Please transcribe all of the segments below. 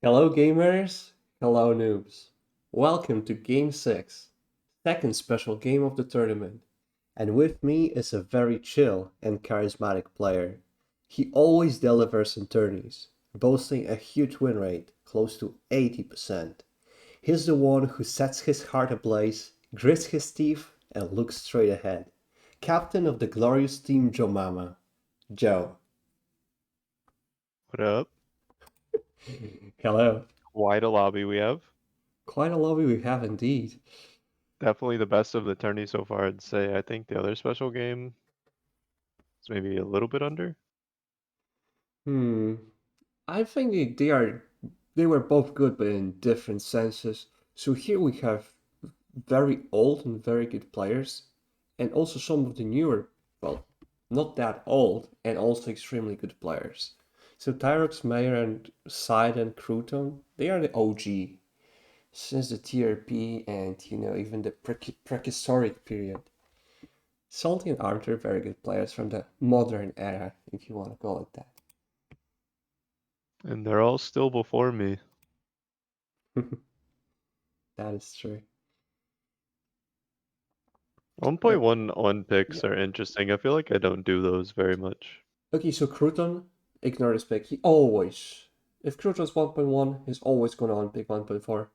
Hello, gamers. Hello, noobs. Welcome to Game 6, second special game of the tournament. And with me is a very chill and charismatic player. He always delivers in tourneys, boasting a huge win rate, close to 80%. He's the one who sets his heart ablaze, grits his teeth, and looks straight ahead. Captain of the glorious Team Jomama, Joe. What up? Hello. Quite a lobby we have. Quite a lobby we have indeed. Definitely the best of the tourney so far, I'd say. I think the other special game is maybe a little bit under. Hmm. I think they were both good, but in different senses. So here we have very old and very good players, and also some of the newer, well, not that old, and also extremely good players. So Tyrox, Mayer, and Side and Crouton, they are the OG since the TRP and even the prehistoric period. Salty and Arthur, very good players from the modern era, if you want to call it And they're all still before me. that. That is true. 1.11 Yeah. picks are interesting. I feel like I don't do those very much. Okay, so Crouton, ignore this pick. He always, if Crouton's 1.1, he's always gonna unpick 1.4.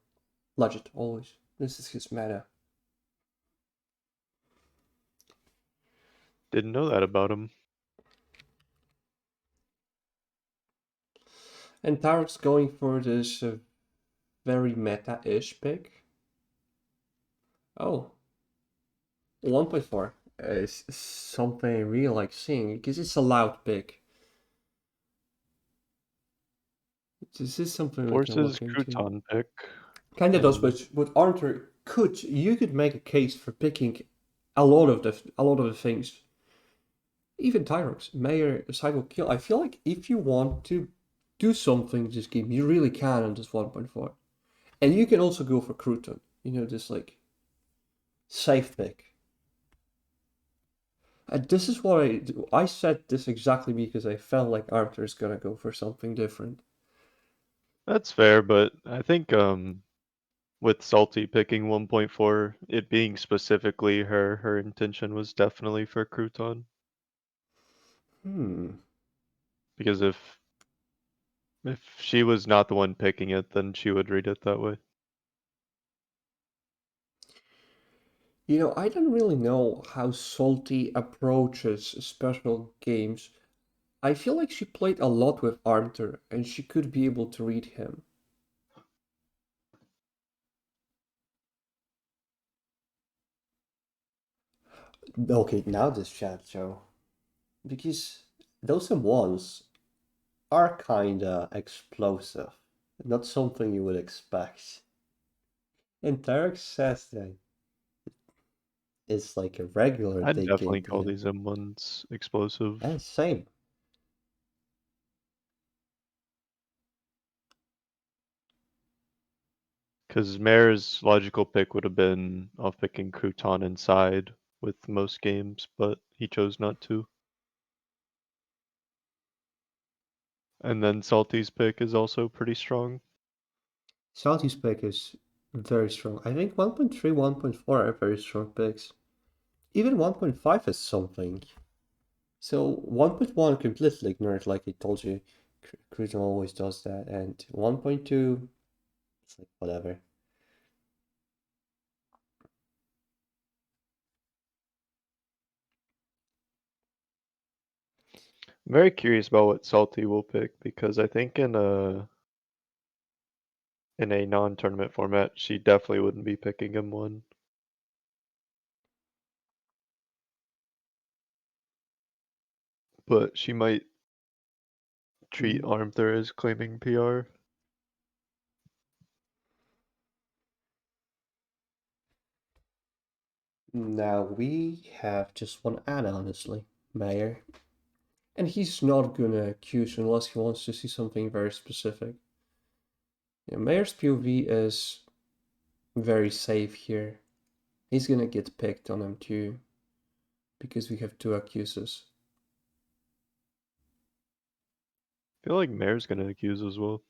Legit, always. This is his meta. Didn't know that about him. And Tarek's going for this very meta-ish pick. Oh, 1.4 is something I really like seeing because it's a loud pick. This is something we can Forces look into. Crouton pick. Kinda does, And but Arthur could you could make a case for picking a lot of the things. Even Tyrox, Mayor, Cycle Kill. I feel like if you want to do something in this game, you really can on this 1.4. And you can also go for Crouton. This like safe pick. And this is what I do. I said this exactly because I felt like Arthur's gonna go for something different. that's fair, but I think with Salty picking 1.4, it being specifically her intention was definitely for Crouton. Hmm. Because if she was not the one picking it, then she would read it that way. I don't really know how Salty approaches special games. I feel like she played a lot with Arthur and she could be able to read him. Okay, now this chat, Joe. Because those M1s are kinda explosive. Not something you would expect. And Tarek says that it's like a regular I'd day game definitely to call him. these M1s explosive. And same. Because Mare's logical pick would have been off picking Crouton inside with most games, but he chose not to. And then Salty's pick is also pretty strong. Salty's pick is very strong. I think 1.3, 1.4 are very strong picks. Even 1.5 is something. So 1.1 completely ignored, like I told you. Cruton always does that. And 1.2, it's like whatever. I'm very curious about what Salty will pick because I think in a non-tournament format, she definitely wouldn't be picking M1. But she might treat Mhm. Armthur as claiming PR. Now we have just one ad, honestly, Mayor. And he's not gonna accuse unless he wants to see something very specific. Yeah, Mayor's POV is very safe here. He's gonna get picked on him too, because we have two accusers. I feel like Mare's gonna accuse as well.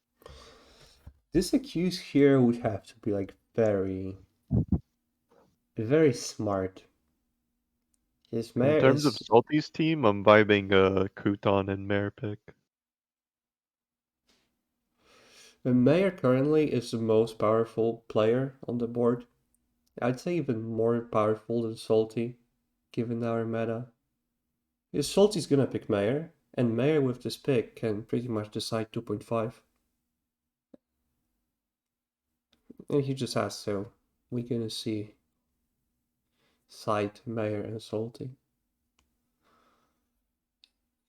This accused here would have to be like very, very smart. His In mayor terms of is Salty's team, I'm vibing Crouton and Mare pick. the mayor currently is the most powerful player on the board. I'd say even more powerful than Salty, given our meta. Because Salty's gonna pick mayor, and mayor with this pick can pretty much decide 2.5. And he just has, so we're gonna see side mayor and Salty.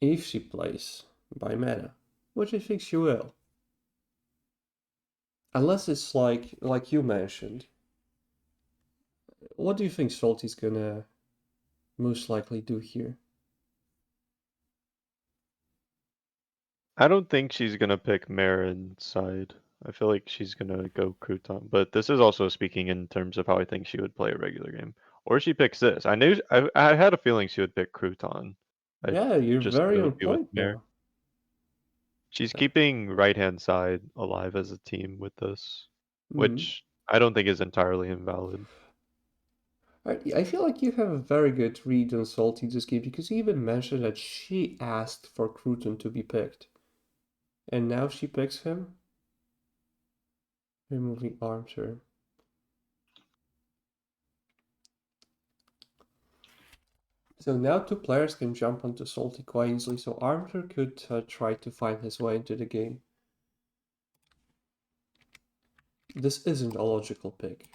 If she plays by meta, which I think she will. Unless it's like you mentioned. What do you think Salty's gonna most likely do here? I don't think she's gonna pick Mare inside. I feel like she's gonna go Crouton, but this is also speaking in terms of how I think she would play a regular game. Or she picks this. I had a feeling she would pick Crouton. I Yeah, you're just very thought it on would be with point Mare. now. She's keeping right hand side alive as a team with this, Mm. which I don't think is entirely invalid. I feel like you have a very good read on Salty this game because you even mentioned that she asked for Crouton to be picked. And now she picks him? Removing Armter. So now two players can jump onto Salty quite easily, so Armter could try to find his way into the game. This isn't a logical pick.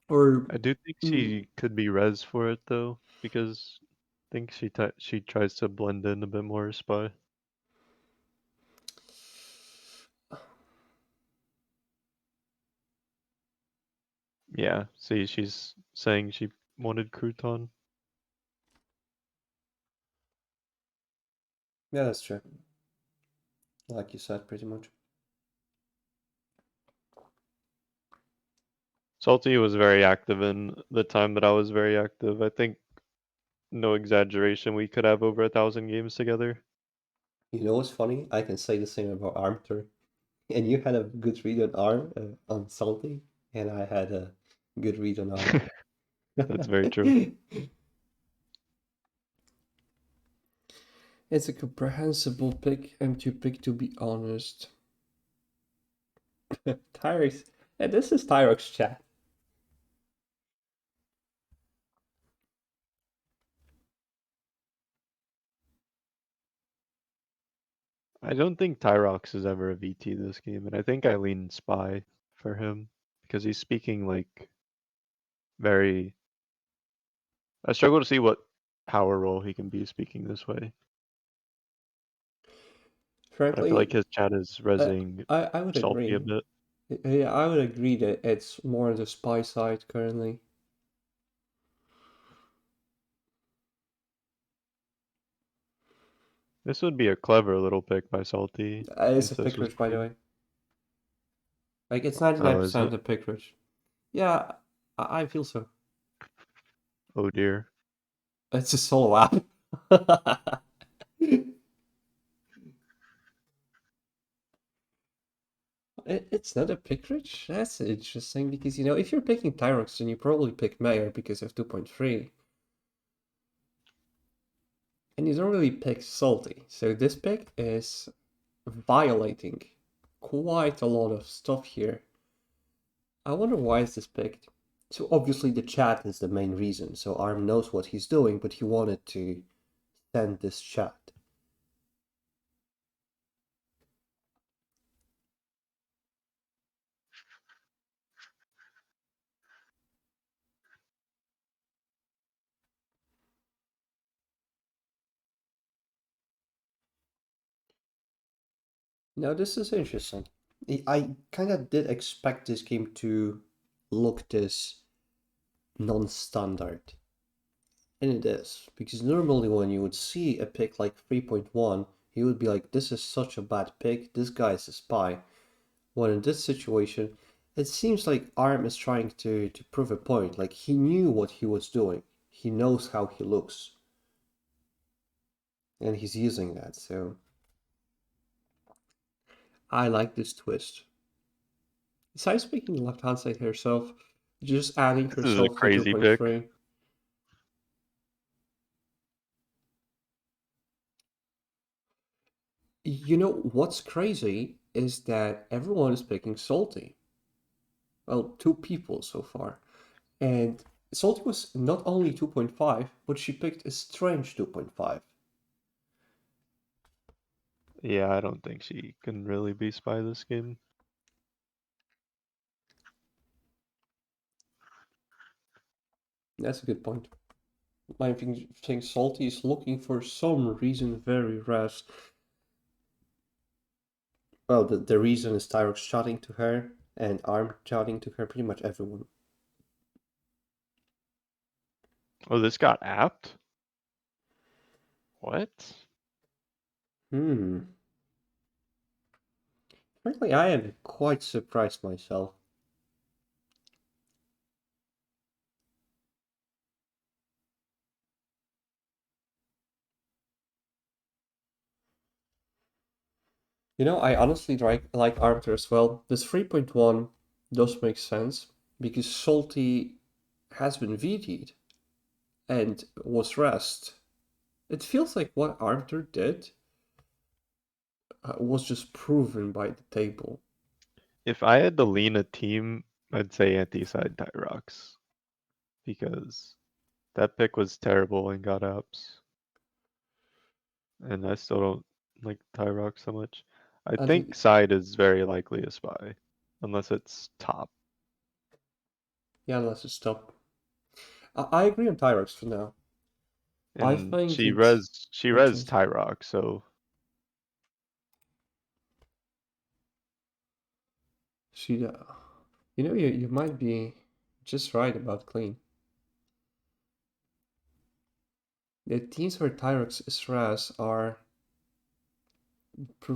Or I do think she could be res for it though, because I think she tries to blend in a bit more as Spy. Yeah, see, she's saying she wanted Crouton. yeah, that's true. Like you said, pretty much. Salty was very active in the time that I was very active. I think, no exaggeration, we could have over 1,000 games together. You know what's funny? I can say the same about Armter. And you had a good read on on Salty, and I had a good read on Arm. That's very true. It's a comprehensible pick, empty pick to be honest. Tyrex, and this is Tyrex chat. I don't think Tyrox is ever a VT this game, and I think I lean Spy for him because he's speaking like very. I struggle to see what power role he can be speaking this way, but I feel like Frankly, his chat is resing I would Salty a agree. bit. Yeah, I would agree that it's more on the spy side currently. This would be a clever little pick by Salty It's a if this pick was rich, by the green. way. Like, it's Oh, is it? 99% a pick rich. Yeah, I feel so. Oh dear. It's a solo app. It's not a pick rich? That's interesting because, you know, if you're picking Tyrox, then you probably pick Mayor because of 2.3. And you don't really pick Salty. So this pick is violating quite a lot of stuff here. I wonder why is this picked? So obviously the chat is the main reason. So Arm knows what he's doing, but he wanted to send this chat. Now this is interesting. I kind of did expect this game to look this non-standard. And it is, because normally when you would see a pick like 3.1, you would be like, this is such a bad pick, this guy is a spy. When in this situation, it seems like Arm is trying to prove a point. Like he knew what he was doing. He knows how he looks. And he's using that, so I like this twist. Besides picking left hand side herself, just adding This is a herself to crazy pick. 2.3. You know what's crazy is that everyone is picking Salty. Well, two people so far. And Salty was not only 2.5, but she picked a strange 2.5. Yeah, I don't think she can really be Spy this game. That's a good point. I think Salty is looking for some reason very rest. Well, the reason is Tyrox shouting to her and Arm shouting to her, pretty much everyone. Oh, this got apped? What? Hmm. Frankly, I am quite surprised myself. You know, I honestly like Arbiter as well. This 3.1 does make sense because Salty has been VT'd and was rest. It feels like what Arbiter did was just proven by the table. If I had to lean a team, I'd say anti-side Tyrox. Because that pick was terrible and got apps. And I still don't like Tyrox so much. I think And side is very likely a spy. Unless it's top. yeah, unless it's top. I agree on Tyrex for now. I And think she it's res she makes res sense. Tyrox, so See, you know, you might be just right about clean. The teams where Tyrex is res are pr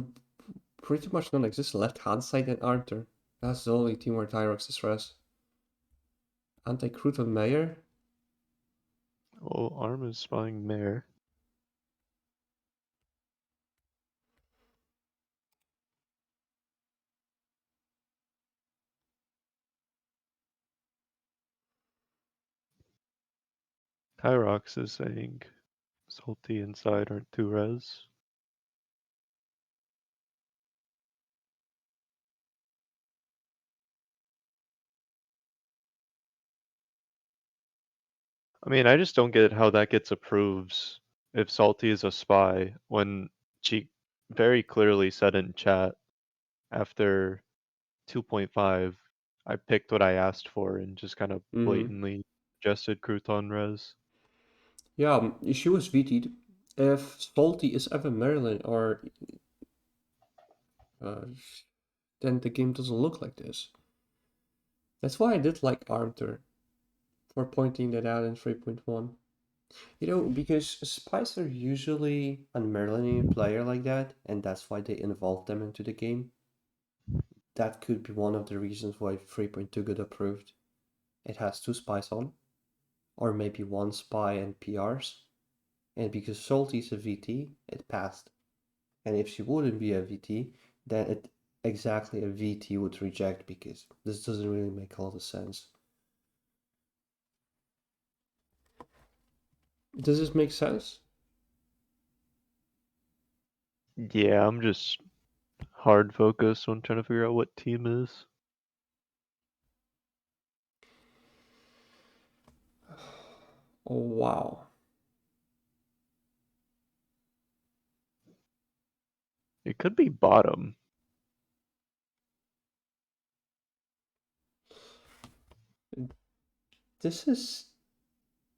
pretty much non-existent. Left hand side and Arthur. That's the only team where Tyrex is res. Anti-Cruton Mayor? oh, Arm is spying Mare. Tyrox is saying Salty and side aren't two res. I mean, I just don't get how that gets approved if Salty is a spy when she very clearly said in chat after 2.5, I picked what I asked for and just kind of Mm-hmm. blatantly suggested Crouton res. Yeah, she was VT'd. If Salty is Evan Maryland or uh, then the game doesn't look like this. That's why I did like Armter for pointing that out in 3.1. You know, because spies are usually a Merlinian player like that, and that's why they involve them into the game. That could be one of the reasons why 3.2 got approved. It has two spies on, or maybe one spy and PRs. And because Salty's a VT, it passed. And if she wouldn't be a VT, then it exactly a VT would reject because this doesn't really make a lot of sense. Does this make sense? Yeah, I'm just hard focused on trying to figure out what team is. Oh, wow. It could be bottom. This is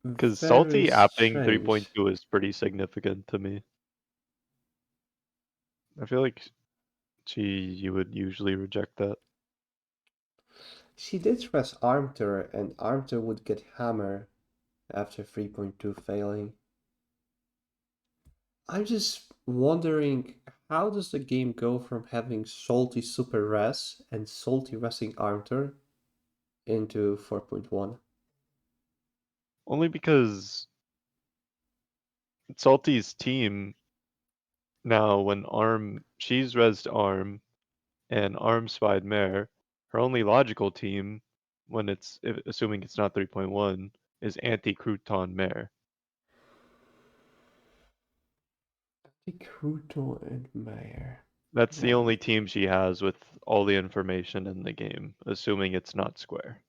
Because very Salty apping strange. 3.2 is pretty significant to me. I feel like you would usually reject that. She did press Armter, and Armter would get Hammer after 3.2 failing. I'm just wondering, how does the game go from having Salty Super Res and Salty Resing Armter into 4.1? Only because Salty's team now when she's resed Arm and Arm spied Mare, her only logical team, when assuming it's not 3.1, is anti-Crouton Mare. Crouton and Meyer. That's the Right. only team she has with all the information in the game, assuming it's not Square.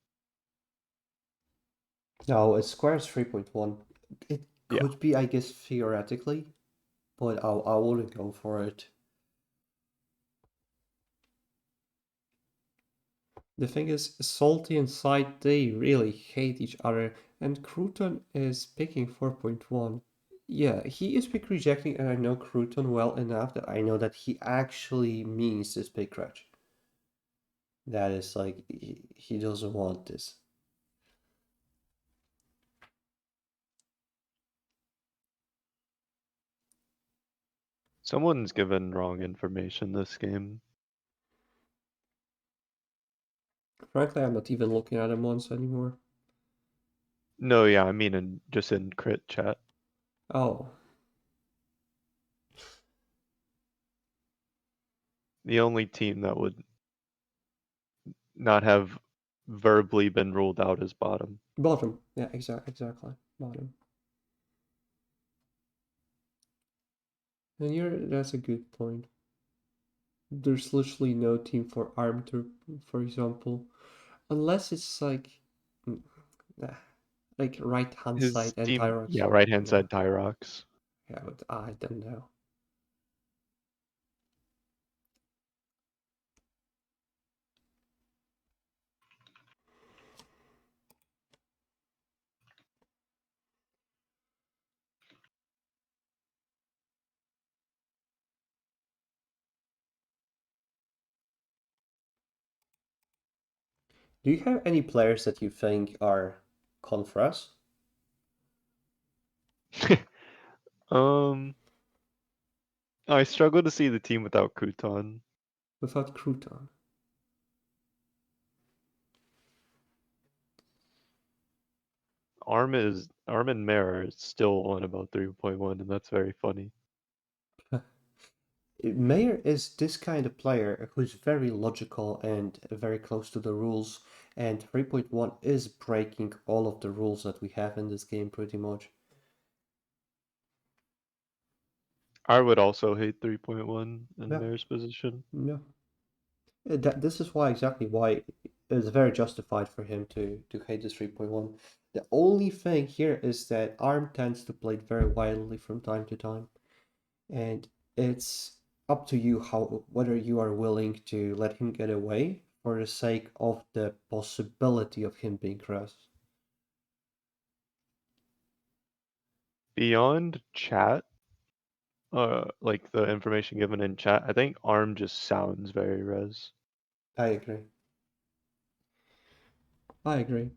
No, it's Square's 3.1. It Yeah. could be, I guess, theoretically, but I wouldn't go for it. The thing is, Salty and Side, they really hate each other, and Crouton is picking 4.1. Yeah, he is pick rejecting, and I know Crouton well enough that I know that he actually means this pick crutch. That is like, he doesn't want this. Someone's given wrong information this game. Frankly, I'm not even looking at him once anymore. No, yeah, I mean just in crit chat. Oh, The only team that would not have verbally been ruled out as bottom. bottom. Yeah, exactly. Bottom. And that's a good point. There's literally no team for Armter, for example, unless it's mm, nah, like right hand side His and team, Tyrox. yeah, right hand Yeah, side Tyrox. yeah, but I don't know. Do you have any players that you think are Confras? um, I struggle to see the team without Crouton. Without Crouton? Arm and Mare is still on about 3.1, and that's very funny. Mayer is this kind of player who's very logical and very close to the rules, and 3.1 is breaking all of the rules that we have in this game pretty much. I would also hate 3.1 in Yeah, Mare's position. yeah. This is why exactly why it's very justified for him to hate this 3.1. The only thing here is that ARM tends to play it very wildly from time to time, and it's up to you how whether you are willing to let him get away for the sake of the possibility of him being crushed. Beyond chat, like the information given in chat, I think Arm just sounds very res. I agree. I agree.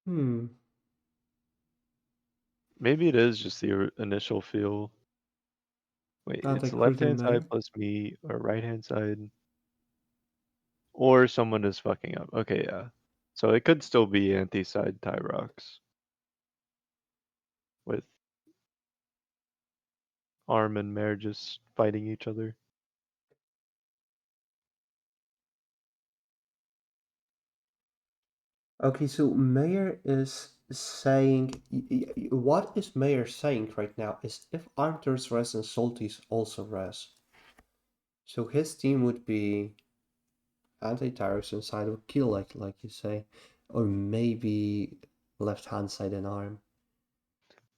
Hmm. Maybe it is just the initial feel. Wait, it's left Anti-Cruton hand side Mayor. plus me or right hand side, or someone is fucking up. Okay, yeah. So it could still be anti side Tyrox with Arm and Mare just fighting each other. Okay, so Mayor is saying what is Mayor saying right now is if Arthur's res and Salty's also res. So his team would be anti-Tyrus side of kill like you say. Or maybe left hand side and arm.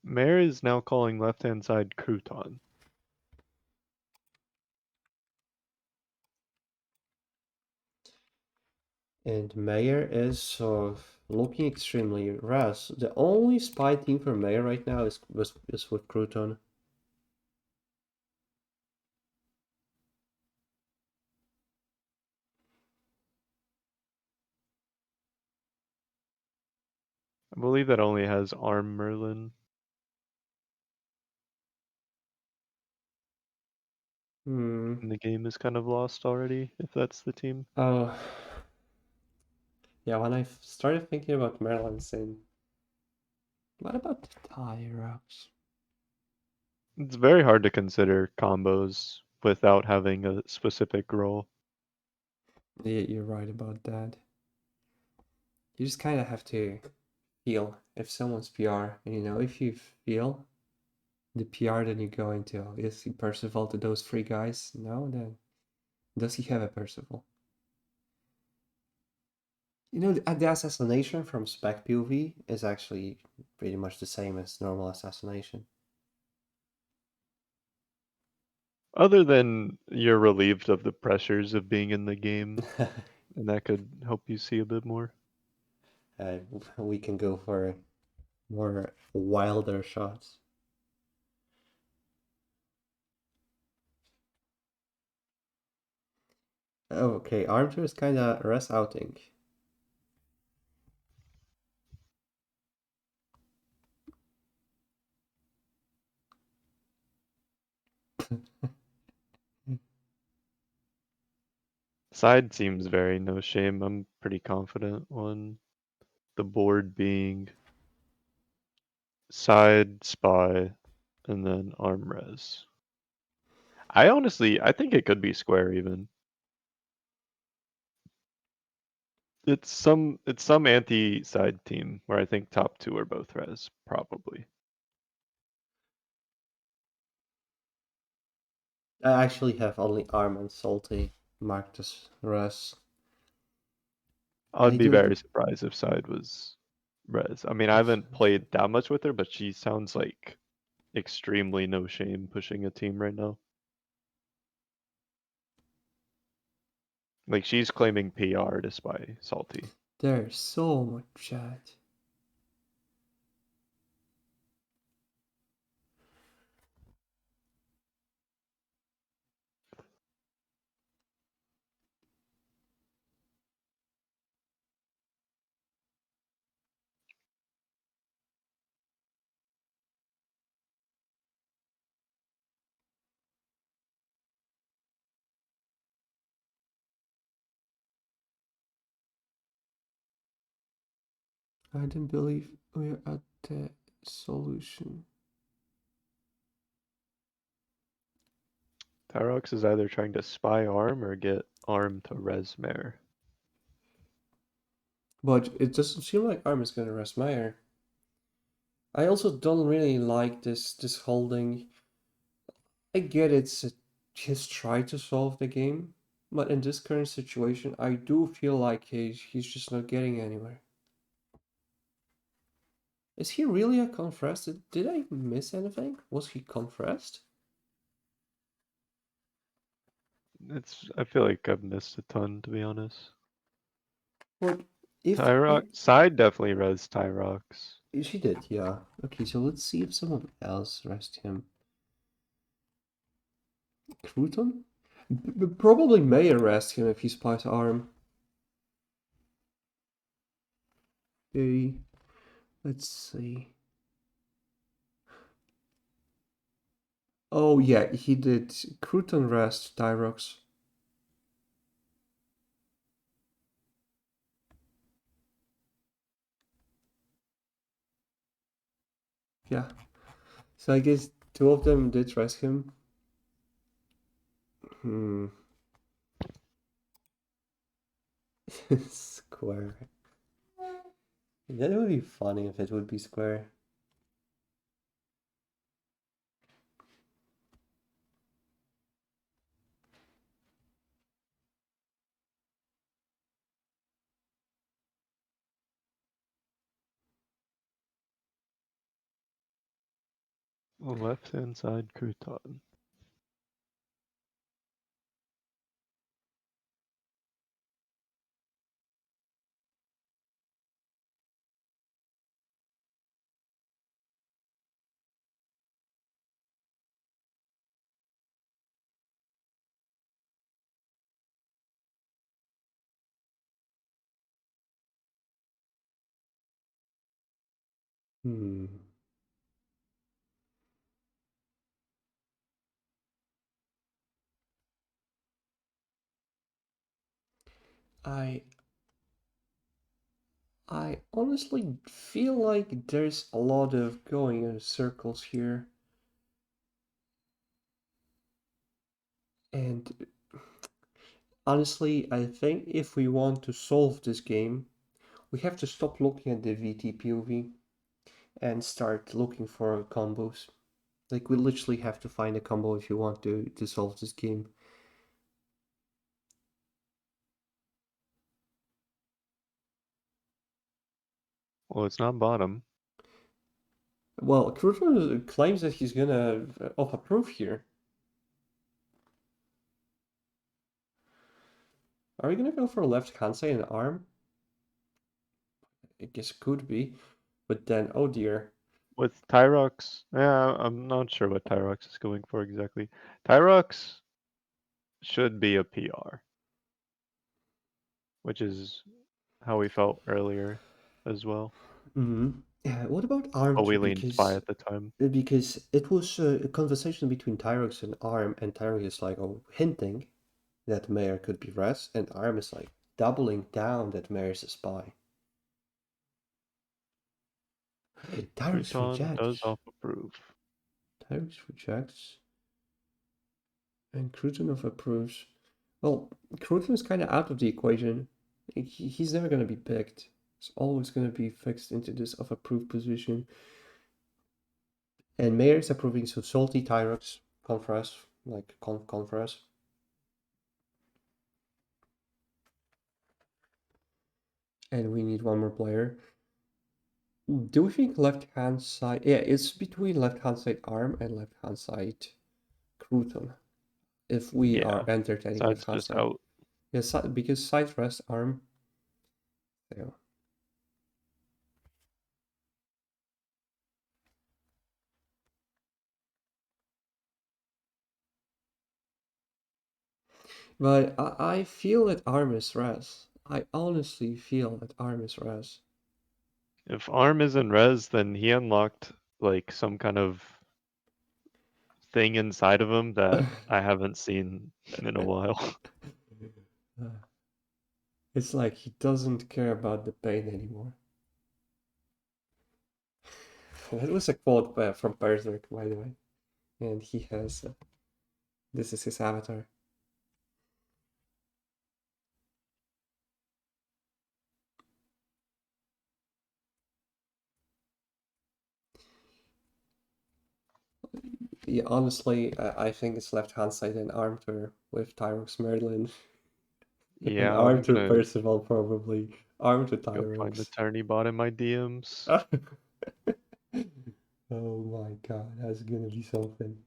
Mare is now calling left hand side Crouton. And Mayor is looking extremely res. The only spy team for Mayor right now is with Crouton. I believe that only has Arm Merlin. Hmm. And the game is kind of lost already, if that's the team. Oh, yeah, when I started thinking about Merlin Sin, what about the Tyrox? It's very hard to consider combos without having a specific role. Yeah, you're right about that. You just kind of have to feel if someone's PR, and if you feel the PR, then you go into, is he Percival to those three guys? No, then does he have a Percival? The assassination from Spec POV is actually pretty much the same as normal assassination. Other than you're relieved of the pressures of being in the game, and that could help you see a bit more. uh, we can go for more wilder shots. Oh, okay, Armchair is kind of rest outing. Side seems very no shame. I'm pretty confident on the board being side, spy, and then arm res. I think it could be square even. It's some anti-side team where I think top two are both res, probably. I actually have only Arm and Salty marked as res. I'd They be do. very surprised if side was res. I mean, I haven't played that much with her, but she sounds like extremely no shame pushing a team right now. Like she's claiming PR to spy Salty. There's so much chat. I don't believe we're at the solution. Tyrox is either trying to spy Arm or get Arm to res Mare. But it doesn't seem like Arm is gonna rest Meyer. I also don't really like this holding. I get his try to solve the game, but in this current situation, I do feel like he's just not getting anywhere. Is he really a Confrest? Did I miss anything? Was he Confrest? I feel like I've missed a ton, to be honest. But if Tyrox side definitely res Tyrox. she did, yeah. Okay, so let's see if someone else rest him. Crouton? Probably may arrest him if he spies Arm. Okay, let's see. Oh yeah, he did. Crouton rest Tyrox. Yeah. So I guess two of them did rest him. Hmm. Square. That would be funny if it would be square. Left hand side Crouton. Hmm. I I honestly feel like there's a lot of going in circles here. And honestly, I think if we want to solve this game, we have to stop looking at the VT POV and start looking for combos. Like we literally have to find a combo if you want to solve this game. Well, it's not bottom. Well, Kruto claims that he's gonna off approve here. Are we gonna go for left Kansai and arm? I guess could be, but then oh dear. With Tyrox, yeah, I'm not sure what Tyrox is going for exactly. Tyrox should be a PR, which is how we felt earlier as well. Mm-hmm. Yeah, what about arm But we too? leaned Spy at the time. Because it was a conversation between Tyrox and Arm, and Tyrox is like oh hinting that Mayor could be Res, and Arm is like doubling down that Mayor is a spy. Tyrex Crouton does rejects. off approve. Tyrex rejects. And Krutonov approves. Well, Kruton is kind of out of the equation. He's never going to be picked. It's always going to be fixed into this of approved position. And Mayor is approving, so Salty, Tyrox, Confras, like Confras. And we need one more player. Do we think left hand side? Yeah, it's between left hand side Arm and left hand side Kruton. If we are Yeah, entertaining left side's hand just side. out. Yeah, because side rest Arm. Yeah. But I feel that Arm is res. I honestly feel that Arm is res. If Arm is in res, then he unlocked like some kind of thing inside of him that I haven't seen in a while. It's like he doesn't care about the pain anymore. That was a quote from Berserk, by the way. And he has, this is his avatar. Yeah, honestly, I think it's left hand side and Armtor with Tyrox Merlin. And Yeah, I'm Armtor gonna Percival probably. Armtor go find the Tyrox. tourney bot in my DMs. Oh my god, that's gonna be something.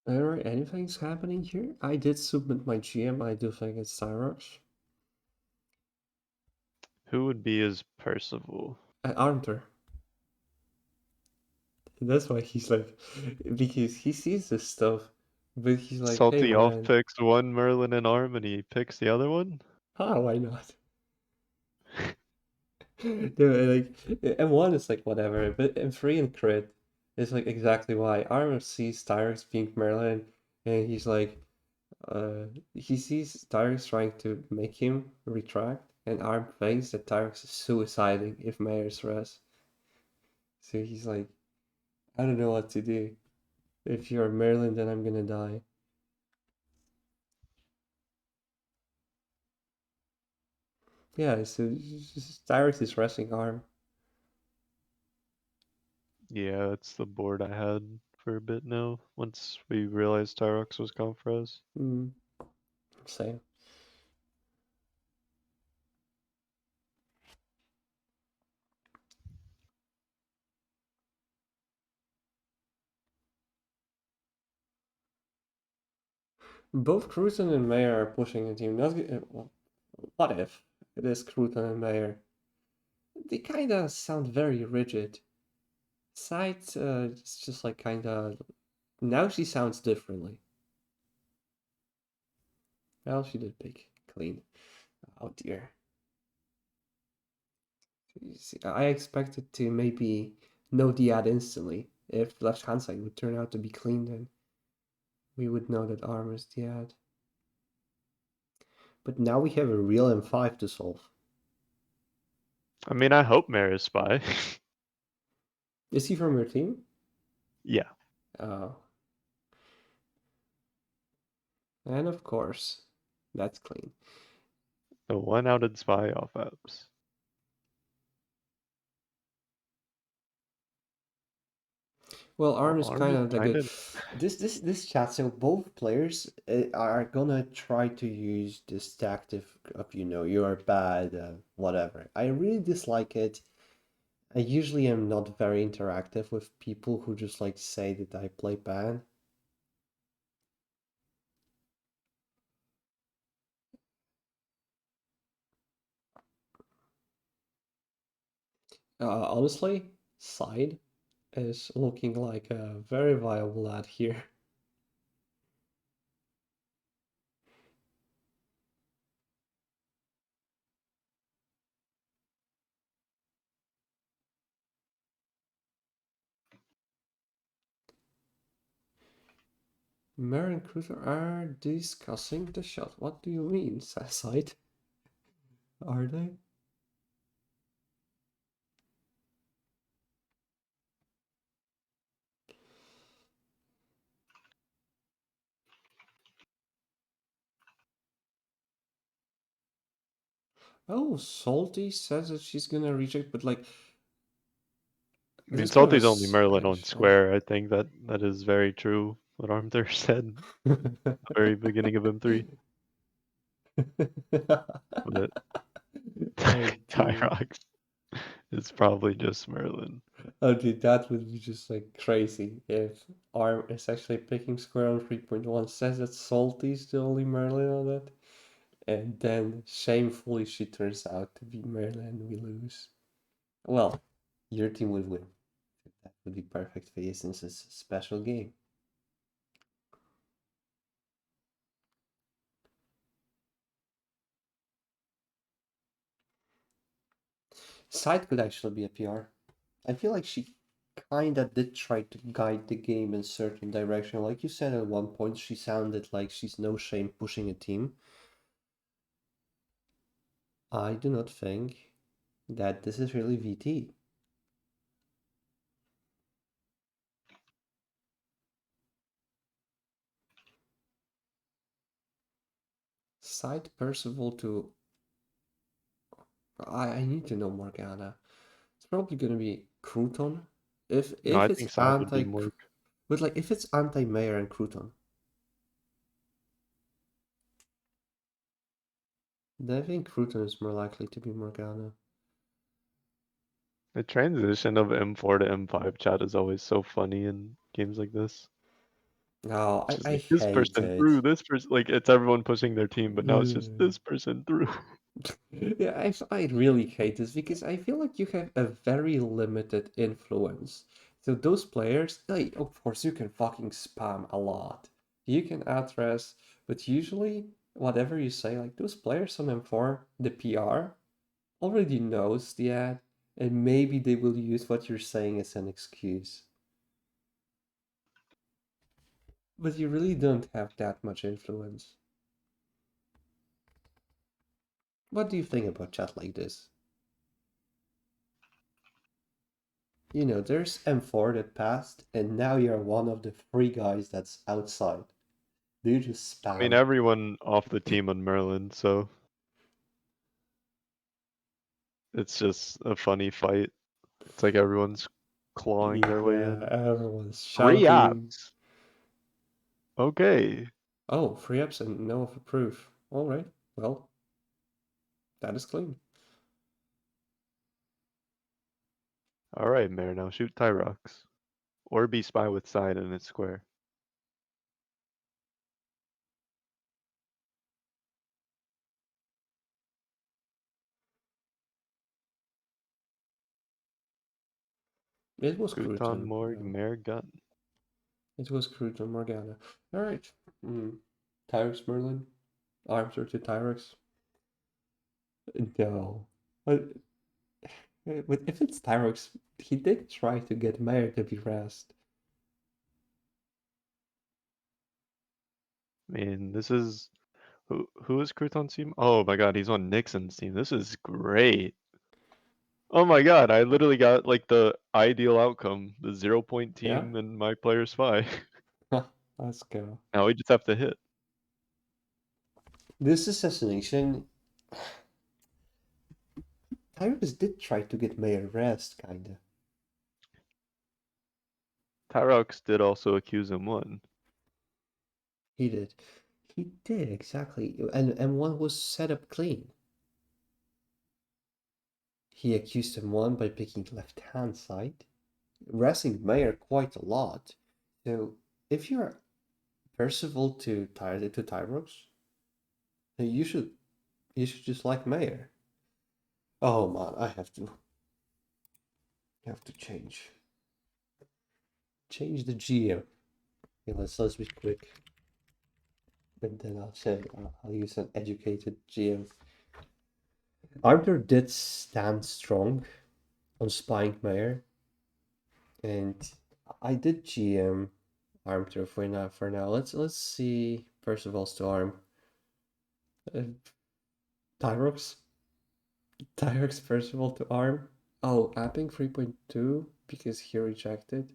Alright, anything's happening here? I did submit my GM, I do think it's Tyrox. Who would be his Percival? Armtor. That's why he's like, because he sees this stuff, but he's like, hey Salty off man, picks one Merlin and Arm and he picks the other one? why not? Dude, like M1 is like whatever, but M3 and crit is like exactly why. Armor sees Tyrex being Merlin, and he's like, he sees Tyrex trying to make him retract, and Arm thinks that Tyrex is suiciding if Mayor's res. So he's like, I don't know what to do. If you're Merlin, then I'm gonna die. Yeah, so Tyrex is resting Arm. Yeah, that's the board I had for a bit now, once we realized Tyrox was Confres. Mm, same. Both Cruton and Mayer are pushing a team. Not, well, what if it is Cruton and Mayer? They kind of sound very rigid. Side, it's just like kind of. Now she sounds differently. Well, she did pick clean. Oh dear. See, I expected to maybe know the ad instantly. If left hand side would turn out to be clean, then we would know that arm is the ad. But now we have a real M5 to solve. I mean, I hope Mare is spy. Is he from your team? Yeah. Oh. And of course, that's clean. The one-outed spy off apps. Well, Arm is Arm kind is of like a kind of. this chat. So both players are gonna try to use this tactic of you're bad, whatever. I really dislike it. I usually am not very interactive with people who just like say that I play bad. Honestly, side is looking like a very viable ad here. Mare and Cruiser are discussing the shot. What do you mean, side? Are they? Oh, Salty says that she's gonna reject, but like, I this mean, is kind of a Salty's only Merlin on special. square. I think that is very true. What Armthur said at the very beginning of M3. But Oh dear. Tyrox is probably just Merlin. Oh dude, that would be just like crazy if Arm is actually picking square on 3.1, says that Salty's the only Merlin on it, and then shamefully she turns out to be Merlin and we lose. Well, your team would win. That would be perfect for you since it's a special game. Side could actually be a PR. I feel like she kinda did try to guide the game in a certain direction. Like you said at one point, she sounded like she's no shame pushing a team. I do not think that this is really VT. Side Percival to... I need to know Morgana. It's probably gonna be Crouton. If No, I if it's think side would be anti... more. But like, if it's anti-Mayor and Crouton, then I think Crouton is more likely to be Morgana. The transition of M4 to M5 chat is always so funny in games like this. No, It's just I like this hate person through, it. this person, like it's everyone pushing their team, but now it's just Ugh. this person through. Yeah, I really hate this because I feel like you have a very limited influence. So those players, like, of course, you can fucking spam a lot. You can address, but usually, whatever you say, like those players on M4, the PR, already knows the ad, and maybe they will use what you're saying as an excuse. But you really don't have that much influence. What do you think about chat like this? There's M4 that passed, and now you're one of the three guys that's outside. Do you just I mean, spam? everyone off the team on Merlin, so it's just a funny fight. It's like everyone's clawing their way Yeah, in. everyone's Free shouting. apps. Okay. Oh, free ups and no of approve. All right, well, that is clean. All right, Mare, now shoot Tyrox. Or be spy with side and it's square. It was Crouton, Crouton. Morg, No, Mare, Gun. it was Crouton Morgana. All right. Tyrex Merlin. Armster to Tyrex. No. But if it's Tyrex, he did try to get Mayer to be rest. I mean, this is who is Crouton's team? Oh my god, he's on Nixon's team. This is great. Oh my god, I literally got like the ideal outcome. The 0-point Yeah? team and my player spy. Let's go. Now we just have to hit. This assassination, Tyrex did try to get Mayer rest, kinda. Tyrox did also accuse him one. He did. He did, exactly. And one was set up clean. He accused him one by picking left hand side, resting Mayer quite a lot. So if you're Percival to Tyrox, you should just like Mayer. Oh man, I have to change the GM. Okay, let's be quick. And then I'll use an educated GM. Arthur did stand strong on spying Mayer, and I did GM Armter for now. Let's see Percival's to arm. Tyrox, Tyrox Percival to arm. Oh, apping 3.2 because he rejected.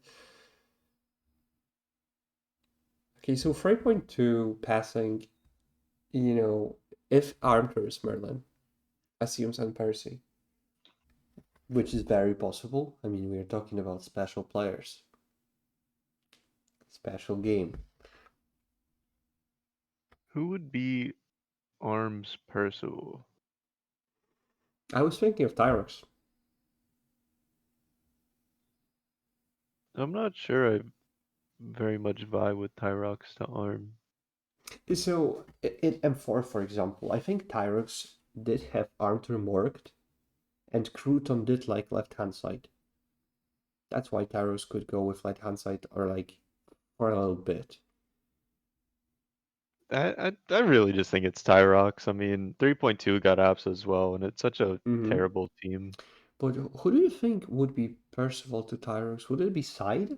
Okay, so 3.2 passing, if Armter is Merlin, assumes on Percy, which is very possible. I mean, we are talking about special players, special game. Who would be Arms Percival? I was thinking of Tyrox. I'm not sure I very much vibe with Tyrox to arm. So in M4, for example, I think Tyrox did have Armter marked, and Crouton did like left hand side. That's why Tyrox could go with left hand side or like for a little bit. I really just think it's Tyrox. I mean, 3.2 got apps as well, and it's such a Mm-hmm. terrible team. But who do you think would be Percival to Tyrox? Would it be Side?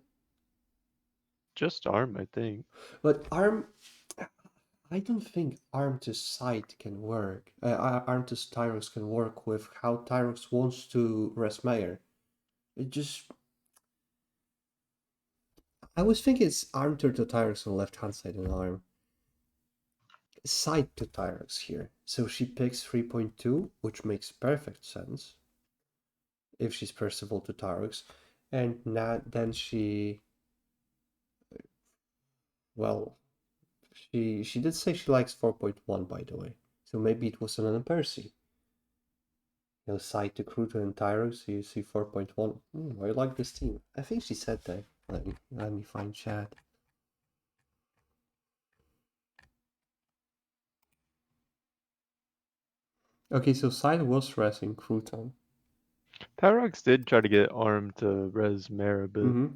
Just arm, I think. But I don't think Arm to Side can work. Arm to Tyrox can work with how Tyrox wants to rest Mayer. It just. I was thinking it's Arm to Tyrox on left hand side and Arm. Side to Tyrox here. So she picks 3.2, which makes perfect sense if she's Percival to Tyrox. And then she. Well, she did say she likes 4.1, by the way. So maybe it was an Percy. Side to Crouton and Tyrox, so you see 4.1. I like this team. I think she said that. Let me find chat. Okay, so Side was resting Crouton. Tyrox did try to get arm to res Mare a bit. Mm-hmm.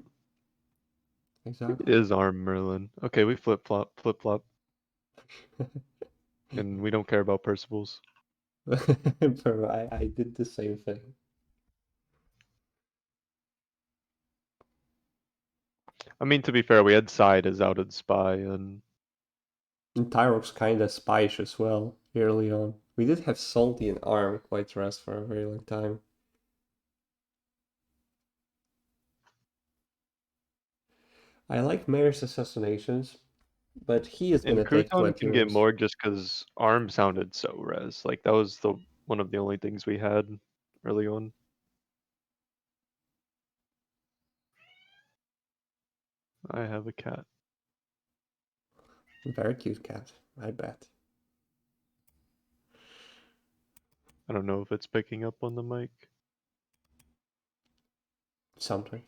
Maybe it Exactly. is arm Merlin. Okay, we flip flop, and we don't care about Percivals. Bro, I did the same thing. I mean, to be fair, we had Side as outed spy, and And Tyrox kinda spyish as well, early on. We did have Salty and Arm quite rest for a very long time. I like Mayor's assassinations, but he is and gonna take Crouton 20 can get rows. more just because arm sounded so res. Like that was the one of the only things we had early on. I have a cat. Very cute cat, I bet. I don't know if it's picking up on the mic. Sometimes.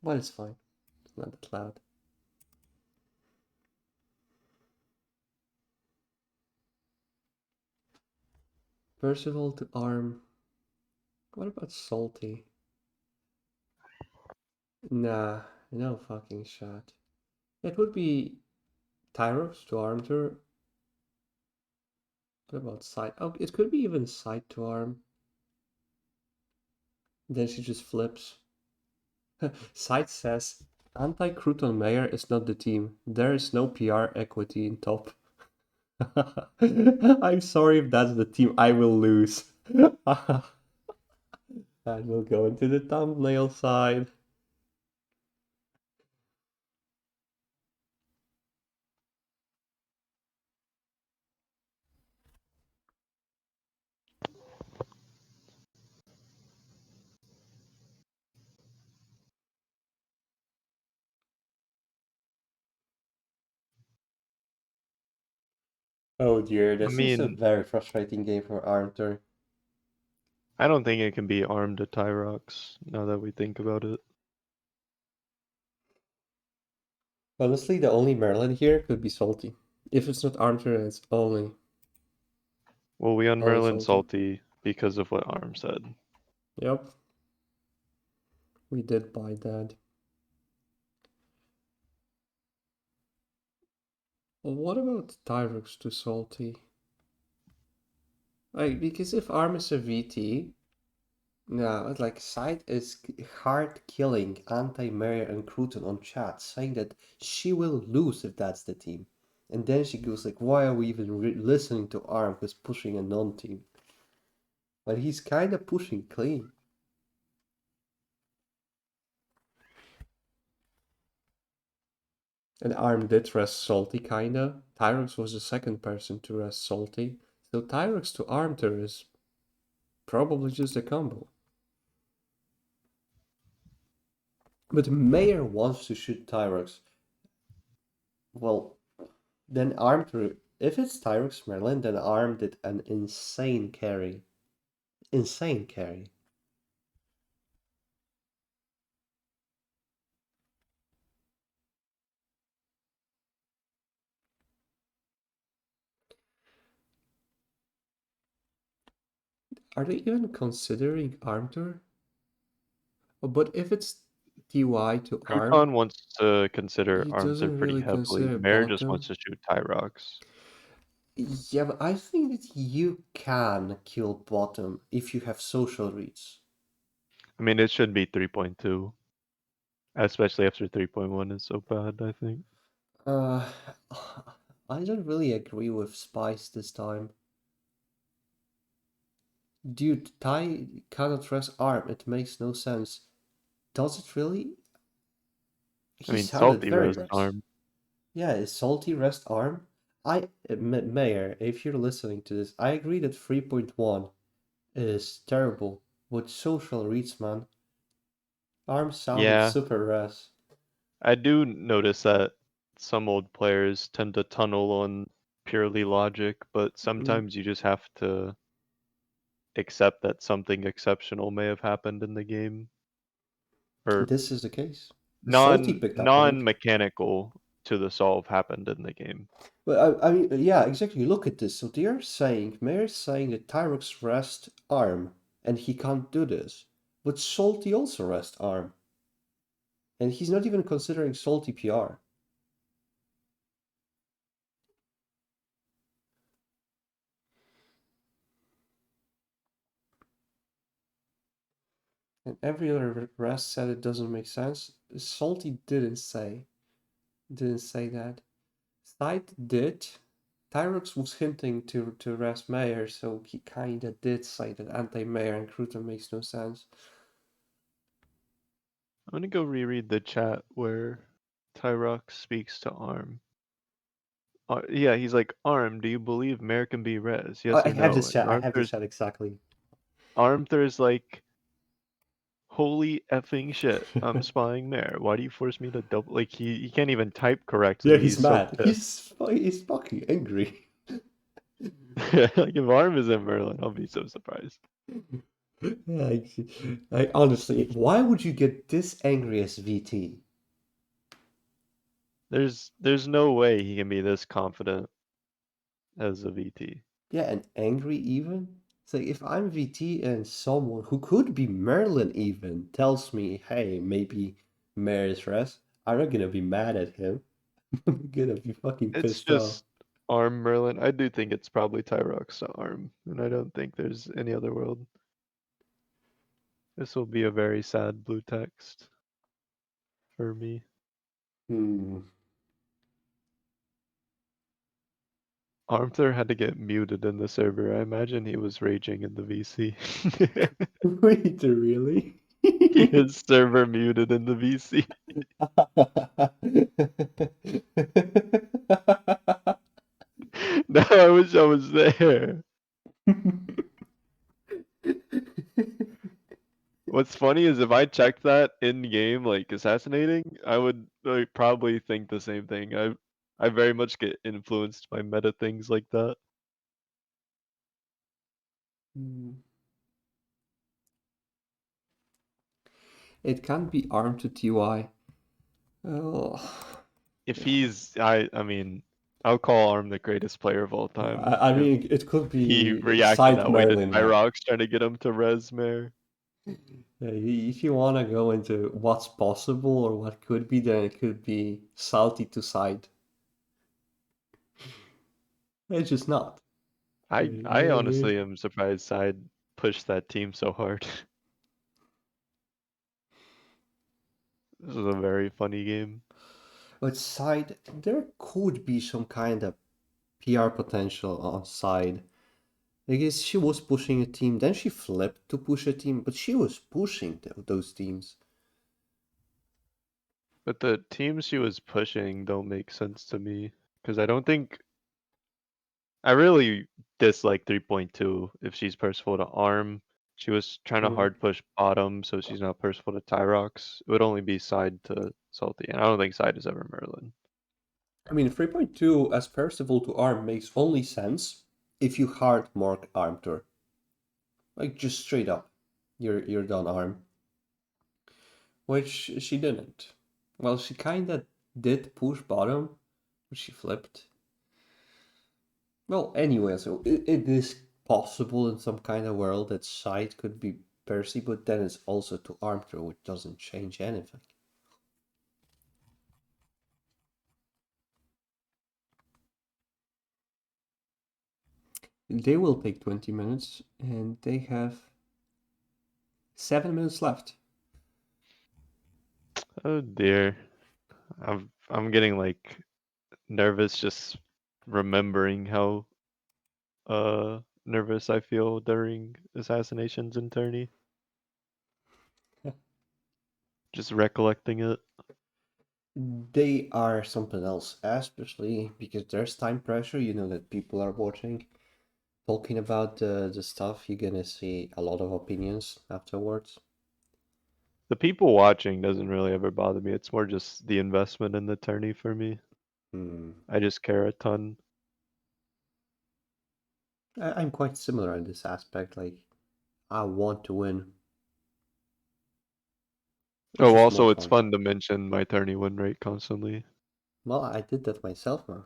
But it's fine. It's not that loud. Percival to Arm. What about Salty? Nah, no fucking shot. It would be Tyros to Armter. What about side? Oh, it could be even side to arm. Then she just flips. Side says, Anti-Crouton Mayor is not the team. There is no PR equity in top. I'm sorry if that's the team I will lose. That will go into the thumbnail side. Oh dear, I this is a mean, very frustrating game for Armter. I don't think it can be armed to Tyrox, now that we think about it. Honestly, the only Merlin here could be Salty. If it's not Armter, it's Well, we on only Merlin Salty. salty because of what Arm said. Yep, we did buy that. Well, what about Tyrox to Salty? Like, because if Arm is a VT, no, like Side is hard killing anti-Maria and Crouton on chat, saying that she will lose if that's the team. And then she goes like, why are we even listening to Arm who's pushing a non-team? But he's kind of pushing clean. And Arm did rest Salty kinda. Tyrox was the second person to rest Salty. So Tyrox to Armter is probably just a combo. But Mayor wants to shoot Tyrox. Well, then Armter, if it's Tyrox Merlin, then Arm did an insane carry. Insane carry. Are they even considering Armter? Oh, but if it's TY to Arm, Crouton wants to consider he Armter doesn't pretty really heavily. consider Mare just bottom. wants to shoot Tyrox. Yeah, but I think that you can kill bottom if you have social reads. I mean, it should be 3.2, especially after 3.1 is so bad, I think. Uh, I don't really agree with Spice this time. Dude, Tai cannot rest Arm. It makes no sense. Does it really? I He mean, sounded salty very rest rest. Arm. Yeah, is Salty rest Arm? Mayor, if you're listening to this, I agree that 3.1 is terrible. With social reads, man. Arm sounded Yeah, super rest. I do notice that some old players tend to tunnel on purely logic, but Mm, sometimes you just have to accept that something exceptional may have happened in the game, or this is the case. Salty picked up on it. non-mechanical to the solve happened in the game. But I mean, yeah, exactly. Look at this. So they're saying, Mayor's saying that Tyrox rest Arm, and he can't do this. But Salty also rest Arm. And he's not even considering Salty PR. And every other rest said it doesn't make sense. Salty didn't say that. Side did. Tyrox was hinting to rest Mayor, so he kinda did say that anti-Mayor and Crouton makes no sense. I'm gonna go reread the chat where Tyrox speaks to Arm. Yeah, he's like, Arm, do you believe Mare can be res? I Yes I or have no? this And chat. I have this chat exactly. Armthur's like, holy effing shit, I'm spying Mare. Why do you force me to double? Like, he can't even type Yeah, correctly. he's He's so mad. pissed. He's fucking angry. Like, if Arm is in Merlin, I'll be so surprised. Yeah, honestly, why would you get this angry as VT? There's no way he can be this confident as a VT. Yeah, and angry even. It's like if I'm VT and someone who could be Merlin even tells me, hey, Mare's res, I'm not gonna be mad at him. I'm gonna be fucking It's pissed off. just arm Merlin. I do think it's probably Tyrox to arm, and I don't think there's any other world. This will be a very sad blue text for me. Hmm. Armthur had to get muted in the server. I imagine he was raging in the VC. Wait, really? His server muted in the VC. No, I wish I was there. What's funny is if I checked that in game, like assassinating, I would like probably think the same thing. I very much get influenced by meta things like that. It can't be armed to TY. Oh, If yeah. he's, I mean, I'll call Arm the greatest player of all Yeah, time. I If mean, it could he be reacted side that way to Merlin, man. Tyrox trying to get him to Resmare. Yeah, if you want to go into what's possible or what could be, then it could be salty to side. It's just not. You I know what I mean? honestly am surprised Side pushed that team so hard. This is a very funny game. But side, there could be some kind of PR potential on side. Because she was pushing a team, then she flipped to push a team, but she was pushing those teams. But the teams she was pushing don't make sense to me. Because I don't think I really dislike 3.2 if she's purposeful to arm. She was trying to Mm. hard push bottom, so she's not purposeful to Tyrox. It would only be side to Salty, and I don't think side is ever Merlin. I mean, 3.2 as Percival to arm makes only sense if you hard mark arm her. Like just straight up. You're done arm. Which she didn't. Well, she kinda did push bottom, but she flipped. Well, anyway, so it is possible in some kind of world that side could be Percy, but then it's also to arm throw, which doesn't change anything. They will take 20 minutes, and they have 7 minutes left. Oh dear. I'm getting like nervous just remembering how nervous I feel during assassinations in tourney. Just recollecting it. They are something else, especially because there's time pressure. You know that people are watching, talking about the stuff. You're gonna see a lot of opinions afterwards. The people watching doesn't really ever bother me. It's more just the investment in the tourney for me. Hmm. I just care a ton. I'm quite similar in this aspect. Like, I want to win. It's Oh, just more also it's fun. fun to mention my tourney win rate constantly. Well, I did that myself, man.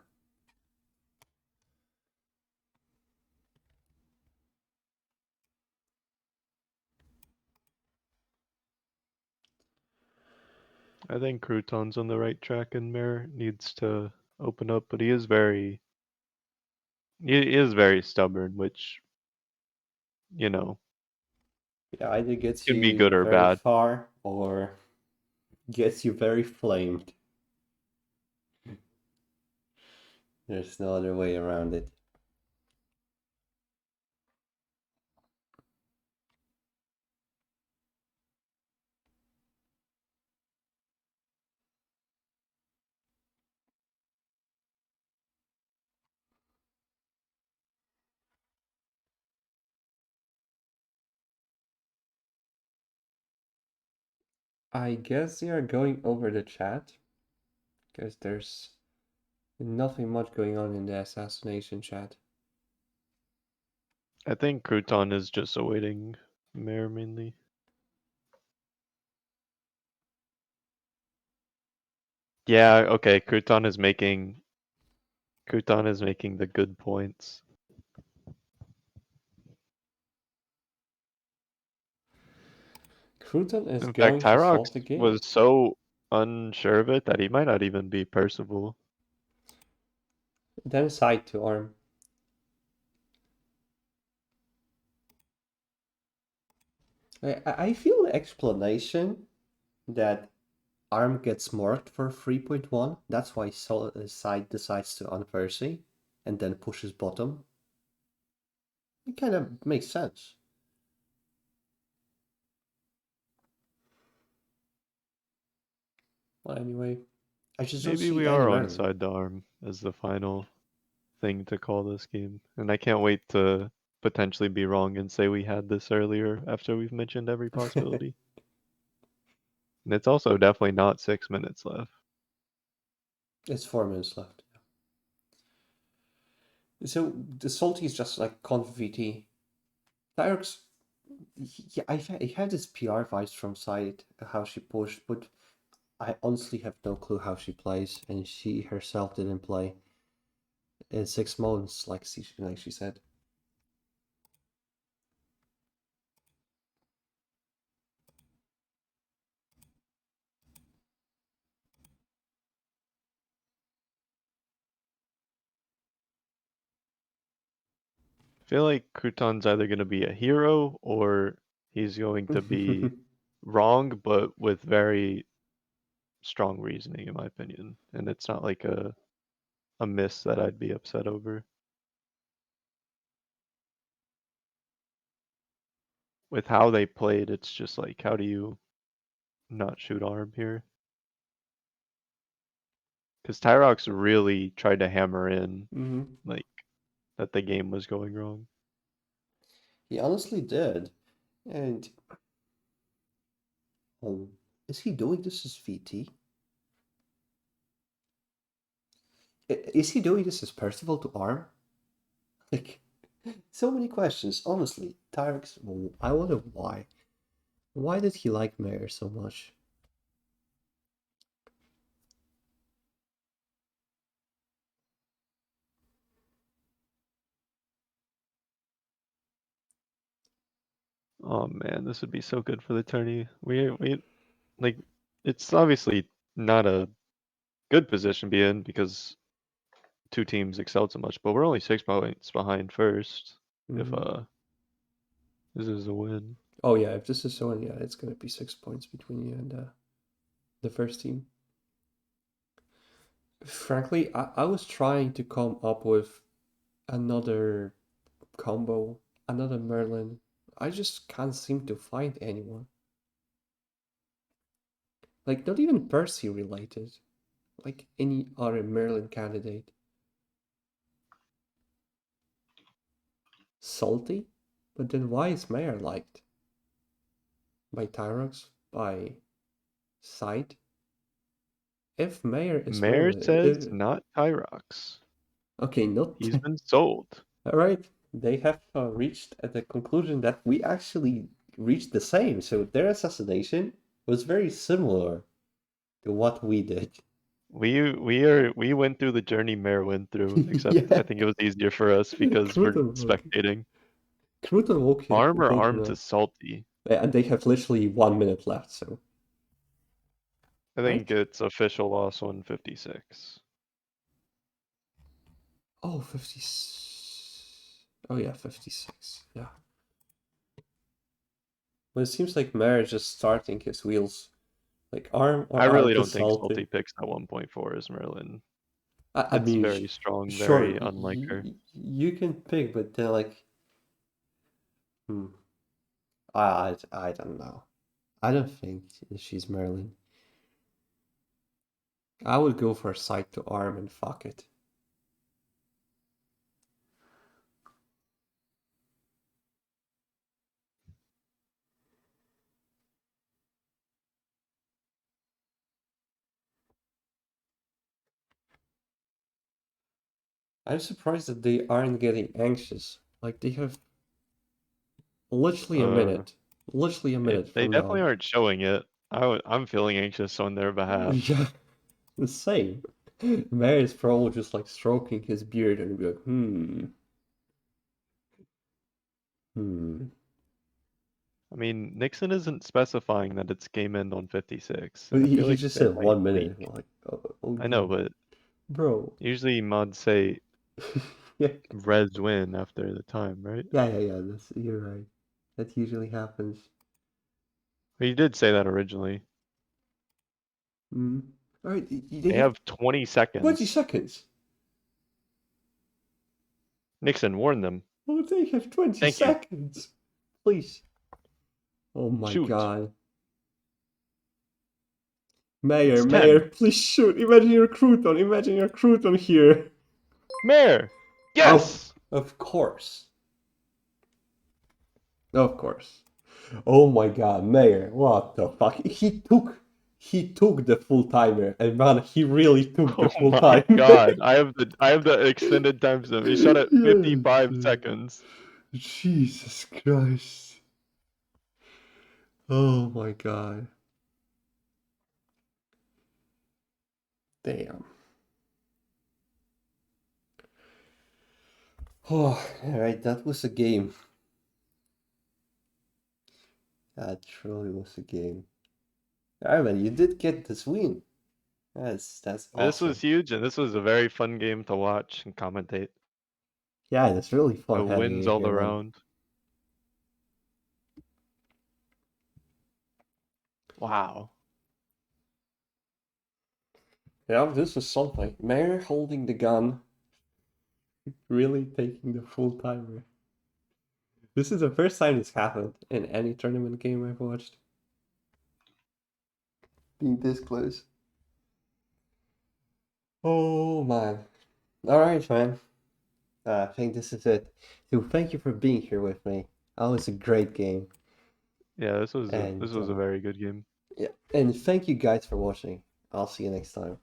I think Crouton's on the right track and Mare needs to open up, but he is very stubborn, which, you know, Yeah, either gets can be you good or very bad. far or gets you very flamed. There's no other way around it. I guess they are going over the chat because there's nothing much going on in the assassination chat. I think Crouton is just awaiting Mare mainly. Yeah, okay, Crouton is making the good points. Crouton is In fact, going to Tyrox solve the game. was so unsure of it that he might not even be Percival. Then side to arm. I feel the explanation that arm gets marked for 3.1. That's why side decides to unversy and then pushes bottom. It kind of makes sense. Well, anyway, I just don't Maybe see we any are on Merlin. side to arm as the final thing to call this game. And I can't wait to potentially be wrong and say we had this earlier after we've mentioned every possibility. And it's also definitely not 6 minutes left. It's 4 minutes left. So the salty is just like conv VT. Tyrox, yeah, I had this PR vibes from side how she pushed, but I honestly have no clue how she plays, and she herself didn't play in 6 months, like she said. I feel like Crouton's either going to be a hero or he's going to be wrong, but with very strong reasoning, in my opinion. And it's not like a miss that I'd be upset over. With how they played, it's just like, how do you not shoot arm here? Because Tyrox really tried to hammer in, like, that the game was going wrong. He honestly did. And oh, is he doing this as VT? Is he doing this as Percival to arm? Like, so many questions. Honestly, Tyrex, I wonder why. Why did he like Mayor so much? Oh man, this would be so good for the tourney. We like, it's obviously not a good position to be in because two teams excelled so much, but we're only 6 points behind first. If Mhm. this is a win. Oh yeah, if this is so, yeah, it's gonna be 6 points between you and the first team. Frankly, I was trying to come up with another combo, another Merlin. I just can't seem to find anyone. Like, not even Percy related. Like any other Merlin candidate. Salty? But then why is Mayor liked? By Tyrox? By Side? If Mayor is Mayor Merlin, says not Tyrox. okay, not. He's been sold. Alright, they have reached at the conclusion that we actually reached the same. So their assassination was very similar to what we did. We went through the journey Mayor went through, except I Yeah, think it was easier for us because we're Cruton, spectating. Cruton Arm or woken arm to up. salty. And they have literally 1 minute left, so. I think Right? it's official loss 156. Oh, 50. Oh, yeah, 56. Yeah. But it seems like Mare is just starting his wheels. Like arm or I arm really to don't think salty. salty picks that 1.4 as Merlin. I It's mean, very strong, sure, very unlike her. you can pick, but they're like, hmm, I don't know. I don't think she's Merlin. I would go for side to arm and fuck it. I'm surprised that they aren't getting anxious. Like they have literally a Uh, minute. Literally a minute they from definitely now. aren't showing it. I'm feeling anxious on their behalf. Yeah, the same. Mary is probably just like stroking his beard and be like, hmm. I mean, Nixon isn't specifying that it's game end on 56. But I he, feel he like just they said might 1 minute. leak. Like, oh, I know, but bro. usually mods say Yeah, Reds win after the time, right? yeah. You're right. That usually happens. He did say that originally. Mm. All right, they They have have 20 20 seconds. seconds. Nixon warned them. Oh, they have 20 Thank you. seconds. Please. Oh my Shoot. God. It's Mayor, 10. please shoot. Imagine your crouton. Imagine your crouton here. Mayor! Oh, Yes! of course. Of course. Oh my God, Mayor, what the fuck? He took the full timer, and man, he really took the Oh full my timer. god. I have the extended timestamp. He shot at 55 Yes. seconds. Jesus Christ. Oh my God. Damn. Oh, alright, that was a game. That truly was a game. Alright, man, you did get this win. That's This awesome. was huge, and this was a very fun game to watch and commentate. Yeah, it's really fun The having wins you all here, man. around. Wow. Yeah, this was something. Mayor holding the gun, really taking the full timer. This is the first time this happened in any tournament game I've watched. Being this close. Oh man. Alright, man. I think this is it. So thank you for being here with me. That was a great game. Yeah, this was And a very good game. yeah, and thank you guys for watching. I'll see you next time.